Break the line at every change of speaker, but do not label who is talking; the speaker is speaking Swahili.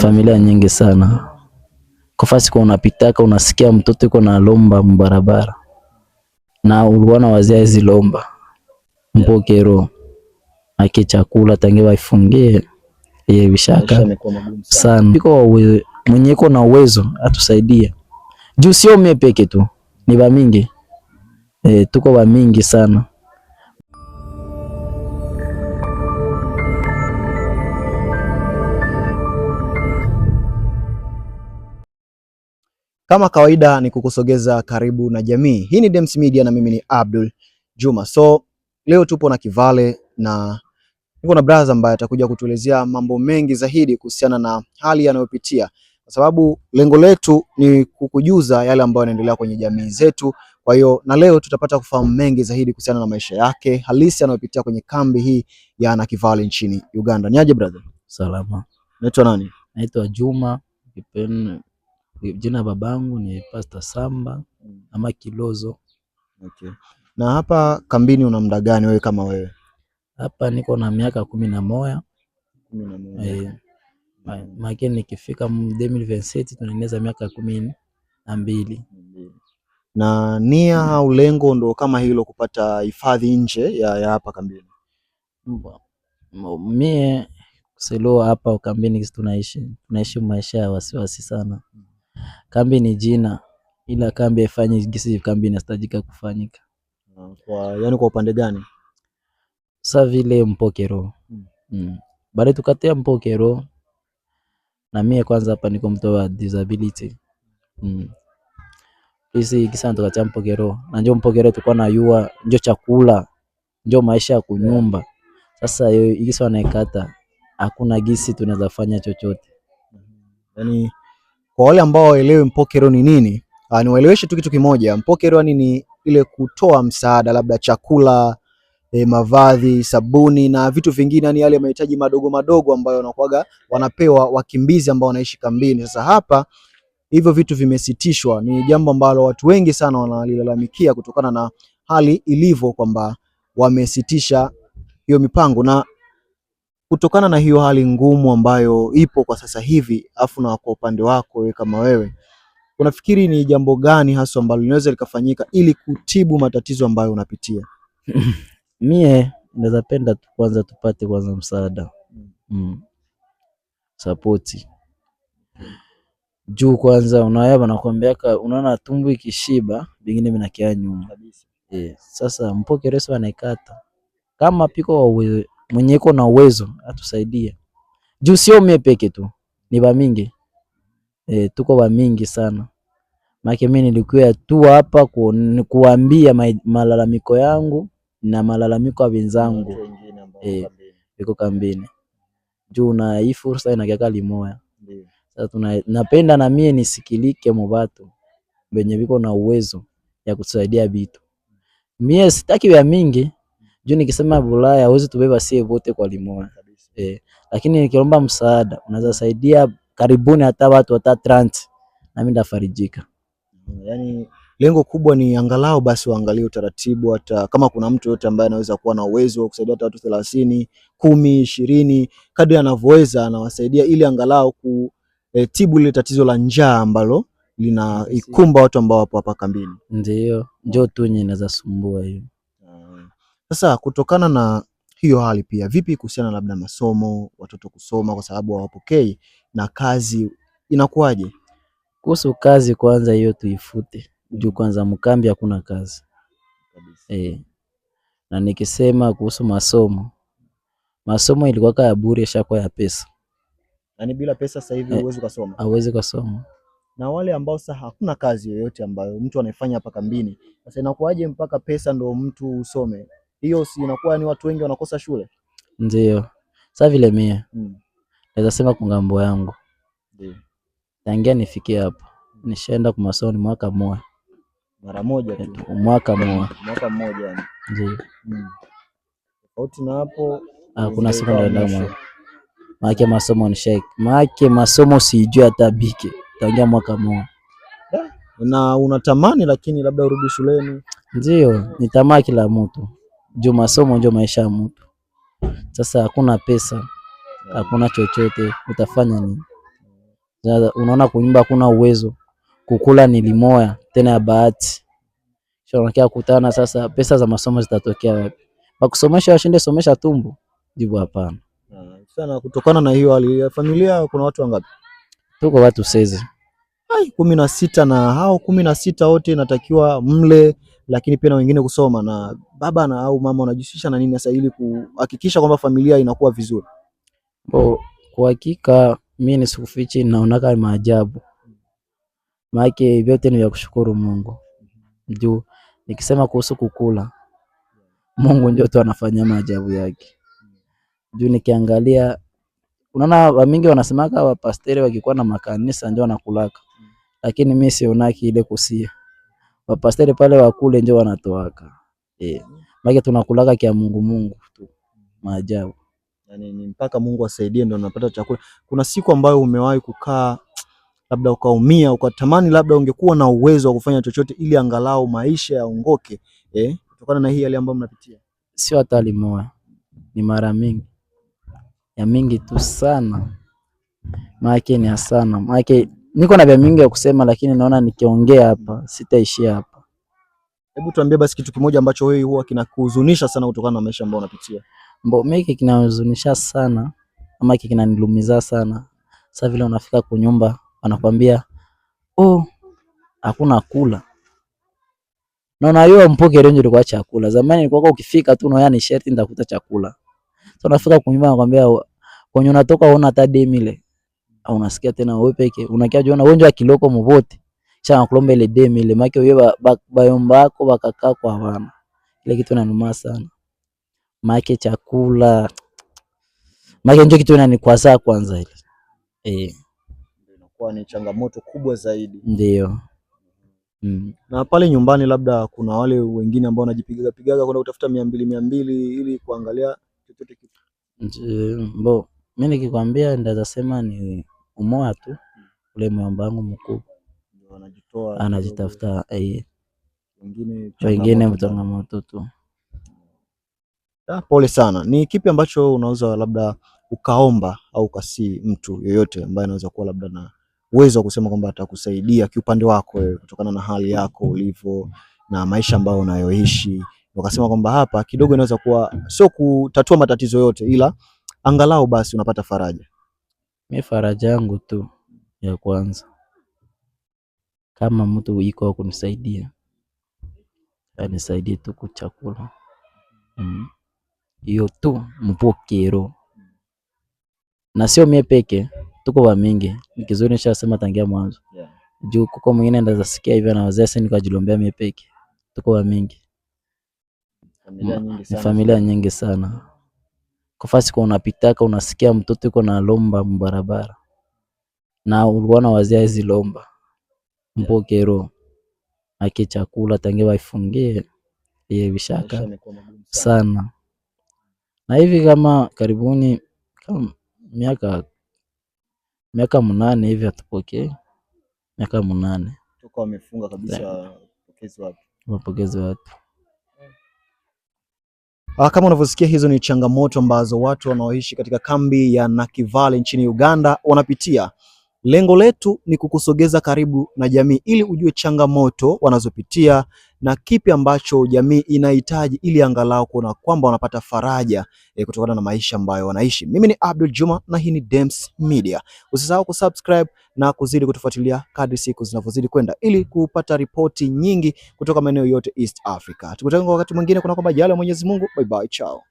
Familia nyingi sana. Kwa fasi kwa unapitaka unasikia mtoto yuko na lomba mbarabara. Na uliona wazia hizi lomba. Mpokero. Aki chakula tangewa ifungie. Yeye bishaka sana. Biko mwenye iko na uwezo atusaidie. Juu sio mimi peke tu. Ni ba mingi. Tuko ba mingi sana.
Kama kawaida ni kukusogeza karibu na jamii. Hii ni Dems Media na mimi ni Abdul Juma. So leo tupo na Kivale na niko na brother ambaye atakuja kutuelezea mambo mengi zaidi kuhusiana na hali anayopitia, kwa sababu lengo letu ni kukujuza yale ambayo yanaendelea kwenye jamii zetu. Kwa hiyo na leo tutapata kufahamu mengi zaidi kuhusiana na maisha yake halisi anayopitia kwenye kambi hii ya Nakivale nchini Uganda. Niaje brother?
Salama.
Naitwa nani?
Naitwa Juma. Jina babangu ni Pastor Samba ama Kilozo.
Okay. Na hapa kambini una muda gani wewe kama wewe?
Hapa niko na miaka 11. 11. Makini nikifika 2027 tunaeneza miaka 12.
Na nia au lengo ndo kama hilo, kupata hifadhi nje ya hapa kambini?
Mie kuselo hapa kambini tunaishi maisha ya wasiwasi sana. Kambi ni jina, ila kambi haifanyi gisi kambi inastajika kufanyika.
Yani kwa upande gani?
Sasa vile Mpokero. Baada tukatea Mpokero, na mie kwanza hapa niko mtu wa disability. Kisi kisa tukatea Mpokero. Na njoo Mpokero tulikuwa na yua, njoo chakula, njoo maisha ya kunyumba. Sasa gisi wanaikata, hakuna gisi tunaweza fanya chochote.
Yani kwa wale ambao waelewe Mpokero ni nini, niwaeleweshe tu kitu kimoja. Mpokero ni ile kutoa msaada, labda chakula, mavazi, sabuni na vitu vingine, yani yale mahitaji madogo madogo ambayo wanakuaga wanapewa wakimbizi ambao wanaishi kambini. Sasa hapa hivyo vitu vimesitishwa, ni jambo ambalo watu wengi sana wanalilalamikia kutokana na hali ilivyo, kwamba wamesitisha hiyo mipango. Na kutokana na hiyo hali ngumu ambayo ipo kwa sasa hivi, afu na kwa upande wako wewe kama wewe, unafikiri ni jambo gani hasa ambalo linaweza likafanyika ili kutibu matatizo ambayo unapitia?
Mie naweza penda kwanza tupate kwanza msaada. Support. Juu kwanza unayaba nakwambiaka, unaona tumbo ikishiba vingine vinakia nyuma. Sasa Mpokero wanaikata. Kama piko mwenye iko na uwezo atusaidie. Juu sio mimi peke tu, ni ba mingi. Tuko ba mingi sana. Maana mimi nilikuwa tu hapa kuambia malalamiko yangu na malalamiko ya wenzangu biko kambini. Juu na hii fursa inakiaka limoya. Sasa napenda na mie nisikilike mubatu benye biko na uwezo ya kutusaidia vitu. Mie sitaki vya mingi, juu nikisema Bulaya hawezi tubeba sie wote kwa limoya. Lakini nikiomba msaada unaweza saidia karibuni hata watu hata 30, na mimi ndafarijika.
Yani lengo kubwa ni angalau basi waangalie utaratibu, hata kama kuna mtu yote ambaye anaweza kuwa na uwezo wa kusaidia watu 30, 10, 20 kadri anavyoweza anawasaidia, ili angalau kutibu ile tatizo la njaa ambalo linaikumba watu ambao wapo hapa kambini.
Ndio, njoo tu inaweza sumbua hiyo.
Sasa kutokana na hiyo hali pia, vipi kuhusiana labda masomo, watoto kusoma kwa sababu hawapokei, na kazi inakuwaje?
Kuhusu kazi kwanza hiyo tuifute. Juu kwanza mkambi hakuna kazi. Na nikisema kuhusu masomo ilikuwa ya bure, shakuwa ya pesa.
Yani bila pesa sasa hivi huwezi kusoma.
Hauwezi kusoma.
Na wale ambao sasa hakuna kazi yoyote ambayo mtu anaifanya hapa kambini, sasa inakuwaje mpaka pesa ndo mtu usome? Hiyo si inakuwa ni watu wengi wanakosa shule?
Ndio. Sasa vile mie naweza sema kwa ngambo yangu. Tangia nifikie hapa nishaenda kwa masomo ni mwaka mmoja.
Mara moja tu.
Mwaka mmoja.
Mwaka mmoja yani.
Ndio.
Tofauti na hapo
kuna siku ndaenda mwa. Maana masomo ni shake. Maana masomo sijui hata bike. Tangia mwaka mmoja.
Na unatamani lakini labda urudi shuleni?
Ndio, ni tamaa kila mtu. Juu masomo ndio maisha ya mtu. Sasa hakuna pesa. hakuna chochote, utafanya nini? Sasa unaona kunyumba hakuna uwezo, kukula ni limoya tena ya bahati. Sio unakia kutana sasa, pesa za masomo zitatokea wapi? Bakusomesha washinde somesha tumbo? Jibu hapana.
Sana. Kutokana na hiyo hali ya familia, kuna watu wangapi?
Tuko watu 16.
16, na hao 16 wote natakiwa mle, lakini pia na wengine kusoma, na baba na au mama wanajihusisha na nini sasa ili kuhakikisha kwamba familia inakuwa vizuri?
Kwa hakika mimi nisikufichi, naona maajabu. Maana vyote ni vya kushukuru Mungu. Juu nikisema kuhusu kukula, Mungu ndio tu anafanya maajabu yake. Juu nikiangalia, unaona wamingi wanasemaka wapasteri wakikuwa na makanisa ndio wanakulaka, lakini mimi sionaki ile kusia. Wapasteri pale wakule ndio wanatoaka. Maana tunakulaka kia Mungu tu. Maajabu.
Yani ni mpaka Mungu asaidie ndio unapata chakula. Kuna siku ambayo umewahi kukaa labda ukaumia, ukatamani labda ungekuwa na uwezo wa kufanya chochote ili angalau maisha yaongoke, kutokana na hii hali ambayo mnapitia?
Sio hata limoya, ni mara mingi, ya mingi tu sana. Maana ni sana. Maana niko na vya mingi ya kusema, lakini naona nikiongea hapa sitaishia hapa.
Hebu tuambie basi kitu kimoja ambacho wewe huwa kinakuhuzunisha sana kutokana na maisha ambayo unapitia.
Mimi kinahuzunisha sana ama kinanilumiza sana. Sasa vile unafika kwa nyumba anakuambia, hakuna kula. Naona hiyo mpoke leo ndio kwa chakula. Zamani ilikuwa ukifika tu unaona ni sharti nitakuta chakula. Sasa unafika kwa nyumba anakuambia kwenye unatoka unaona hata demile. Au unasikia tena wewe peke unakia jiona wewe ndio kiloko mvote. Kisha anakulomba ile demile, maana wewe bayomba yako bakakaa kwa hawana. Ile kitu inanuma sana. Maana chakula, maana ndio kitu inanikwaza kwanza ile.
Inakuwa ni changamoto kubwa zaidi.
Ndio.
Na pale nyumbani labda kuna wale wengine ambao wanajipigaga kwenda kutafuta 200 ili kuangalia chochote kitu.
Mimi nikikwambia ndaweza sema ni umoja tu, ule mwamba wangu mkuu
anajitoa,
anajitafuta. Wengine mtangamoto tu.
Pole sana. Ni kipi ambacho unaweza labda ukaomba au ukasi mtu yoyote ambaye anaweza kuwa labda na uwezo wa kusema kwamba atakusaidia kiupande wako kutokana na hali yako ulivyo na maisha ambayo unayoishi, ukasema kwamba hapa kidogo inaweza kuwa sio kutatua matatizo yote, ila angalau basi unapata faraja?
Mimi faraja yangu tu ya kwanza, kama mtu yuko kunisaidia anisaidie tu kwa chakula. Hiyo tu mpokero. Na sio mimi peke, tuko wa mingi. Nikizuri nishasema tangia mwanzo. Juu kuko mwingine ndaza sikia hivyo na wazee sasa nikajilombea mimi peke. Tuko wa mingi. Familia nyingi sana. Kwa fasi kwa unapitaka unasikia mtoto yuko na lomba mbarabara. Na uliona wazee hizi lomba. Mpokero. Aki chakula tangia waifungie. Bishaka sana. Na hivi kama karibuni kama miaka 8 hivi atupokee. Miaka 8
toka wamefunga kabisa. Pokezi wapi?
Wapokezi wapi?
Kama unavyosikia, hizo ni changamoto ambazo watu wanaoishi katika kambi ya Nakivale nchini Uganda wanapitia. Lengo letu ni kukusogeza karibu na jamii ili ujue changamoto wanazopitia na kipi ambacho jamii inahitaji ili angalau kuona kwamba wanapata faraja kutokana na maisha ambayo wanaishi. Mimi ni Abdul Juma na hii ni Dems Media. Usisahau kusubscribe na kuzidi kutufuatilia kadri siku zinavyozidi kwenda ili kupata ripoti nyingi kutoka maeneo yote East Africa. Tukutane wakati mwingine kuna kwa majaliwa ya Mwenyezi Mungu. Bye bye, ciao.